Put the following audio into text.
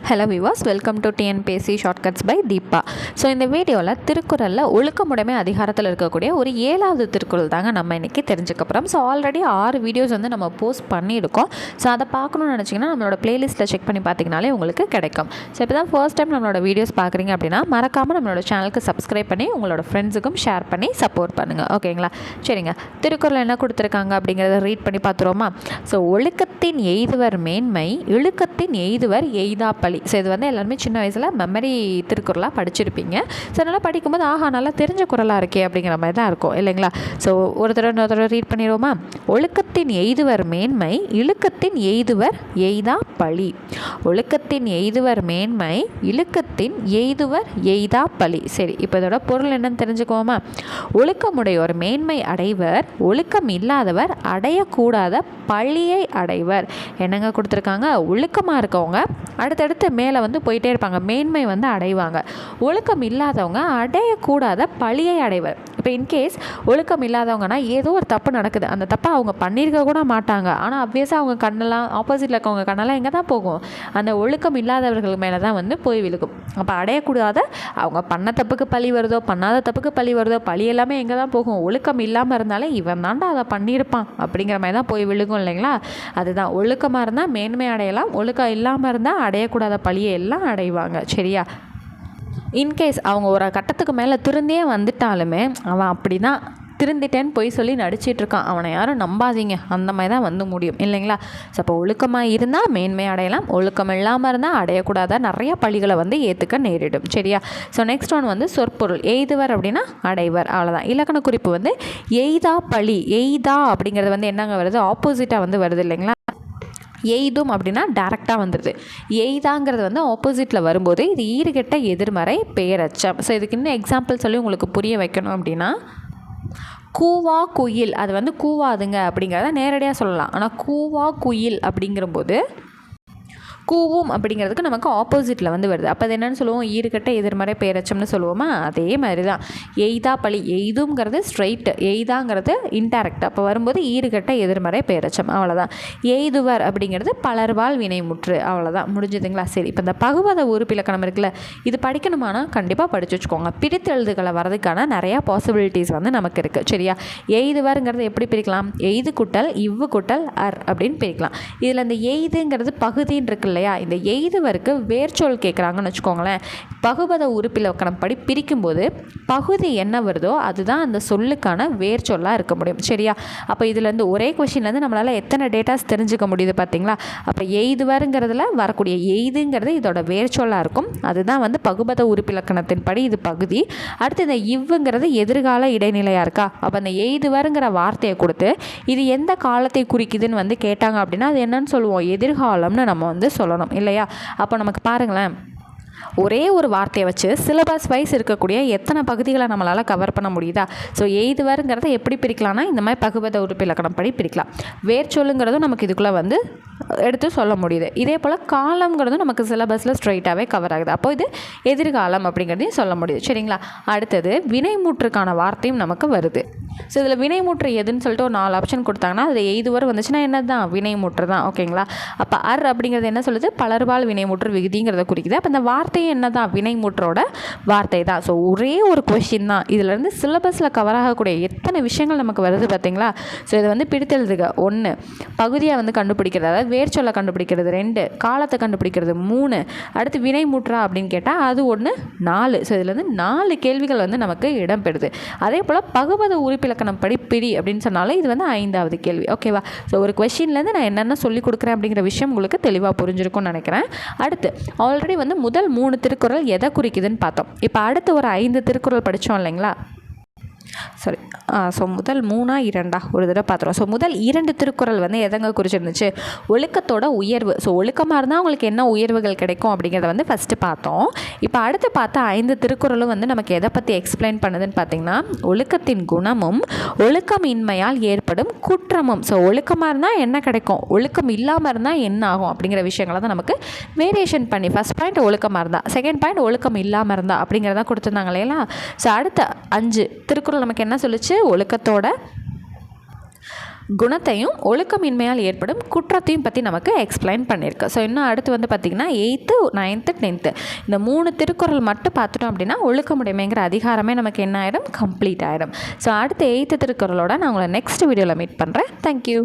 Hello viewers, welcome to TNPSC shortcuts by Deepa. So இந்த வீடியோவில் திருக்குறளில் ஒழுக்கமுடைமை அதிகாரத்தில் இருக்கக்கூடிய ஒரு 7வது திருக்குறள் தாங்க நம்ம இன்றைக்கி தெரிஞ்சுக்க போகிறோம். ஸோ ஆல்ரெடி 6 வீடியோஸ் வந்து நம்ம போஸ்ட் பண்ணியிருக்கோம். ஸோ அதை பார்க்கணும்னு நினச்சிங்கன்னா நம்மளோட பிளேலிஸ்ட்டில் செக் பண்ணி பார்த்திங்கனாலே உங்களுக்கு கிடைக்கும். ஸோ இப்போ தான் ஃபர்ஸ்ட் டைம் நம்மளோட வீடியோஸ் பார்க்குறீங்க அப்படின்னா மறக்காமல் நம்மளோட சேனலுக்கு சப்ஸ்கிரைப் பண்ணி உங்களோட ஃப்ரெண்ட்ஸுக்கும் ஷேர் பண்ணி சப்போர்ட் பண்ணுங்கள். ஓகேங்களா? சரிங்க, திருக்குறள் என்ன கொடுத்துருக்காங்க அப்படிங்கிறத ரீட் பண்ணி பார்த்துருவோமா? ஸோ ஒழுக்கத்தின் எய்துவர் மேன்மை, இழுக்கத்தின் எய்துவர் எய்தாப்பழி. ஸோ இது வந்து எல்லாருமே சின்ன வயசில் மெமரி திருக்குறளாக படிச்சிருப்பீங்க. ஸோ அதனால் படிக்கும்போது நல்லா தெரிஞ்ச குறளாக இருக்கே அப்படிங்கிற மாதிரி தான் இருக்கும் இல்லைங்களா? ஸோ ஒரு தடவை ரீட் பண்ணிடுவோமா? ஒழுக்கத்தின் எய்துவர் மேன்மை, இழுக்கத்தின் எய்துவர் எய்தா பழி. ஒழுக்கத்தின் எய்துவர் மேன்மை, இழுக்கத்தின் எய்துவர் எய்தா பழி. சரி, இப்போ இதோட பொருள் என்னன்னு தெரிஞ்சுக்குவோமா? ஒழுக்கமுடையோர் மேன்மை அடைவர், ஒழுக்கம் இல்லாதவர் அடையக்கூடாத பழியை அடைவர். என்னங்க கொடுத்துருக்காங்க? ஒழுக்கமாக இருக்கவங்க அடுத்தடுத்து மேலே வந்து போயிட்டே இருப்பாங்க, மேன்மை வந்து அடைவாங்க. ஒழுக்கம் இல்லாதவங்க அடையக்கூடாத பழியை அடைவர். இப்போ இன்கேஸ் ஒழுக்கம் இல்லாதவங்கன்னா ஏதோ ஒரு தப்பு நடக்குது, அந்த தப்பை அவங்க பண்ணியிருக்க கூட மாட்டாங்க, ஆனால் அப்வியஸாக அவங்க கண்ணெல்லாம் ஆப்போசிட்டில் இருக்கவங்க கண்ணெல்லாம் எங்கே தான் போகும்? அந்த ஒழுக்கம் இல்லாதவர்கள் மேலே தான் வந்து போய் விழுகும். அப்போ அடையக்கூடாத, அவங்க பண்ண தப்புக்கு பழி வருதோ பண்ணாத தப்புக்கு பழி வருதோ, பழி எல்லாமே எங்கே தான் போகும்? ஒழுக்கம் இல்லாமல் இருந்தாலே இவன் தாண்டா அதை பண்ணியிருப்பான் அப்படிங்கிற மாதிரி தான் போய் விழுகும் இல்லைங்களா? அதுதான், ஒழுக்கமாக இருந்தால் மேன்மை அடையலாம், ஒழுக்கம் இல்லாமல் இருந்தால் அடையக்கூடாத பழியை எல்லாம் அடைவாங்க. சரியா? இன்கேஸ் அவங்க ஒரு கட்டத்துக்கு மேலே திருந்தே வந்துட்டாலுமே அவன் அப்படி தான் திருந்திட்டேன்னு போய் சொல்லி நடிச்சிட்ருக்கான், அவனை யாரும் நம்பாதீங்க, அந்த மாதிரி தான் வந்து முடியும் இல்லைங்களா? ஸோ அப்போ ஒழுக்கமாக இருந்தால் மேன்மை அடையலாம், ஒழுக்கம் இல்லாமல் இருந்தால் அடையக்கூடாத நிறைய பழிகளை வந்து ஏற்றுக்க நேரிடும். சரியா? ஸோ நெக்ஸ்ட் ஒன் வந்து சொற்பொருள். எய்துவர் அப்படின்னா அடைவர், அவ்வளோதான். இலக்கண குறிப்பு வந்து எய்தா பழி. எய்தா அப்படிங்கிறது வந்து என்னங்க வருது? ஆப்போசிட்டாக வந்து வருது இல்லைங்களா? எய்தும் அப்படின்னா டேரெக்டாக வந்துடுது. எய்தாங்கிறது வந்து ஆப்போசிட்டில் வரும்போது இது ஈறுகெட்ட எதிர்மறை பெயரச்சம். ஸோ இதுக்கு இன்னும் எக்ஸாம்பிள் சொல்லி உங்களுக்கு புரிய வைக்கணும் அப்படின்னா, கூவா குயில், அது வந்து கூவாதுங்க அப்படிங்கிறத நேரடியாக சொல்லலாம். ஆனால் கூவா குயில் அப்படிங்கிறபோது கூவும் அப்படிங்கிறதுக்கு நமக்கு ஆப்போசிட்டில் வந்து வருது. அப்போ அது என்னென்னு சொல்லுவோம்? ஈறுகட்ட எதிர்மறை பெயரச்சம்னு சொல்லுவோமா? அதே மாதிரி தான் எய்தா பழி. எய்துங்கிறது ஸ்ட்ரைட்டு, எய்தாங்கிறது இன்டைரக்ட். அப்போ வரும்போது ஈறுகட்ட எதிர்மறை பெயரச்சம், அவ்வளோதான். எய்துவர் அப்படிங்கிறது பலர்வால் வினைமுற்று, அவ்வளோதான். முடிஞ்சதுங்களா? சரி, இப்போ இந்த பகுபத உறுப்பிலக்கணம் இருக்குல்ல, இது படிக்கணுமானா கண்டிப்பாக படித்து வச்சுக்கோங்க. பிரித்தெழுதுகளை வரதுக்கான நிறையா பாசிபிலிட்டிஸ் வந்து நமக்கு இருக்குது. சரியா? எய்துவருங்கிறது எப்படி பிரிக்கலாம்? எய்து குட்டல் இவ்வு குட்டல் அர் அப்படின்னு பிரிக்கலாம். இதில் இந்த எய்துங்கிறது பகுதின்னு இருக்குல்ல, இந்த எய்துவருக்கு வேர்ச்சொல் கேட்குறாங்கன்னு வச்சுக்கோங்களேன். பகுபத உறுப்பிலக்கணம் படி பிரிக்கும்போது பகுதி என்ன வருதோ அதுதான் அந்த சொல்லுக்கான வேர்ச்சொல்லாக இருக்க முடியும். சரியா? அப்போ இதுலேருந்து ஒரே கொஷின்லேருந்து நம்மளால் எத்தனை டேட்டாஸ் தெரிஞ்சுக்க முடியுது பார்த்தீங்களா? அப்போ எய்துவருங்கிறதுல வரக்கூடிய எய்துங்கிறது இதோட வேர்ச்சொல்லாக இருக்கும், அதுதான் வந்து பகுபத உறுப்பிலக்கணத்தின் படி இது பகுதி. அடுத்து இந்த இவ்வுங்கிறது எதிர்கால இடைநிலையாக இருக்கா? அப்போ அந்த எய்துவருங்கிற வார்த்தையை கொடுத்து இது எந்த காலத்தை குறிக்குதுன்னு வந்து கேட்டாங்க அப்படின்னா அது என்னன்னு சொல்லுவோம்? எதிர்காலம்னு நம்ம வந்து சொல்லணும் இல்லையா? அப்போ நமக்கு பாருங்களேன், ஒரே ஒரு வார்த்தையை வச்சு சிலபஸ் வைஸ் இருக்கக்கூடிய எத்தனை பகுதிகளை நம்மளால் கவர் பண்ண முடியுதா? ஸோ எய்துவருங்கிறத எப்படி பிரிக்கலாம்னா இந்த மாதிரி பகுபத உறுப்பிலக்கணம் படி பிரிக்கலாம். வேர்ச்சொல்லுங்கிறதும் நமக்கு இதுக்குள்ளே வந்து எடுத்து சொல்ல முடியுது. இதே போல் காலம்ங்கிறதும் நமக்கு சிலபஸில் ஸ்ட்ரைட்டாகவே கவர் ஆகுது. அப்போ இது எதிர்காலம் அப்படிங்கிறதையும் சொல்ல முடியுது. சரிங்களா? அடுத்தது வினைமுற்றுக்கான வார்த்தையும் நமக்கு வருது. ஸோ இதில் வினைமுற்று எதுன்னு சொல்லிட்டு ஒரு 4 ஆப்ஷன் கொடுத்தாங்கன்னா அதில் எய்துவர் வந்துச்சுன்னா என்ன தான்? வினைமுற்று தான். ஓகேங்களா? அப்போ அர் அப்படிங்கிறது என்ன சொல்லுது? பலர்பால் வினைமுற்று விகுதிங்கிறத குறிக்குது. அப்போ இந்த வார்த்தையும் என்ன தான்? வினைமுற்றோட வார்த்தை தான். ஸோ ஒரே ஒரு கொஷின் தான், இதுலேருந்து சிலபஸில் கவர் ஆகக்கூடிய எத்தனை விஷயங்கள் நமக்கு வருது பார்த்தீங்களா? ஸோ இதை வந்து பிடித்தெழுதுக. 1 பகுதியை வந்து கண்டுபிடிக்கிறது, அதாவது வேர்ச்சொல்லை கண்டுபிடிக்கிறது. 2 காலத்தை கண்டுபிடிக்கிறது. 3 அடுத்து வினைமுற்றா அப்படின்னு கேட்டால் அது 1 4. ஸோ இதுலேருந்து 4 கேள்விகள் வந்து நமக்கு இடம்பெறுது. அதே போல் பகுபத உறுப்பிலக்கணம் படி பிரி அப்படின்னு சொன்னாலும் இது வந்து 5வது கேள்வி. ஓகேவா? ஸோ ஒரு கொஷின்லேருந்து நான் என்னென்ன சொல்லிக் கொடுக்குறேன் அப்படிங்கிற விஷயம் உங்களுக்கு தெளிவாக புரிஞ்சிருக்கும்னு நினைக்கிறேன். அடுத்து ஆல்ரெடி வந்து முதல் 3 திருக்குறள் எதை குறிக்குதுன்னு பார்த்தோம். இப்போ அடுத்து ஒரு 5 திருக்குறள் படித்தோம் இல்லைங்களா? சாரி, ஸோ முதல் 3 2 ஒரு தடவை பார்த்துருவோம். ஸோ முதல் 2 திருக்குறள் வந்து எதங்க குறிச்சிருந்துச்சு? ஒழுக்கத்தோட உயர்வு. ஸோ ஒழுக்கமாக இருந்தால் உங்களுக்கு என்ன உயர்வுகள் கிடைக்கும் அப்படிங்கிறத வந்து ஃபஸ்ட்டு பார்த்தோம். இப்போ அடுத்து பார்த்த 5 திருக்குறளும் வந்து நமக்கு எதை பற்றி எக்ஸ்பிளைன் பண்ணுதுன்னு பார்த்தீங்கன்னா, ஒழுக்கத்தின் குணமும் ஒழுக்கமின்மையால் ஏற்படும் குற்றமும். ஸோ ஒழுக்கமாக இருந்தால் என்ன கிடைக்கும், ஒழுக்கம் இல்லாமல் இருந்தால் என்ன ஆகும் அப்படிங்கிற விஷயங்களை தான் நமக்கு வேரியேஷன் பண்ணி ஃபஸ்ட் பாயிண்ட் ஒழுக்கமாக இருந்தால், செகண்ட் பாயிண்ட் ஒழுக்கம் இல்லாமல் இருந்தால் அப்படிங்கிறத கொடுத்துருந்தாங்க இல்லையா? ஸோ அடுத்த 5 திருக்குறள் நமக்கு என்ன சொல்லுச்சு? ஒழுக்கத்தோட குணத்தையும் ஒழுக்கமின்மையால் ஏற்படும் குற்றத்தையும் பற்றி நமக்கு எக்ஸ்பிளைன் பண்ணியிருக்கு. ஸோ இன்னும் அடுத்து வந்து பார்த்திங்கன்னா 8th 9th 10th இந்த 3 திருக்குறள் மட்டும் பார்த்துட்டோம் அப்படின்னா ஒழுக்கமுடைமைங்கிற அதிகாரமே நமக்கு என்ன ஆகிடும், கம்ப்ளீட் ஆகிடும். ஸோ அடுத்து 8th திருக்குறளோட நான் உங்களை நெக்ஸ்ட் வீடியோவில் மீட் பண்ணுறேன். தேங்க்யூ.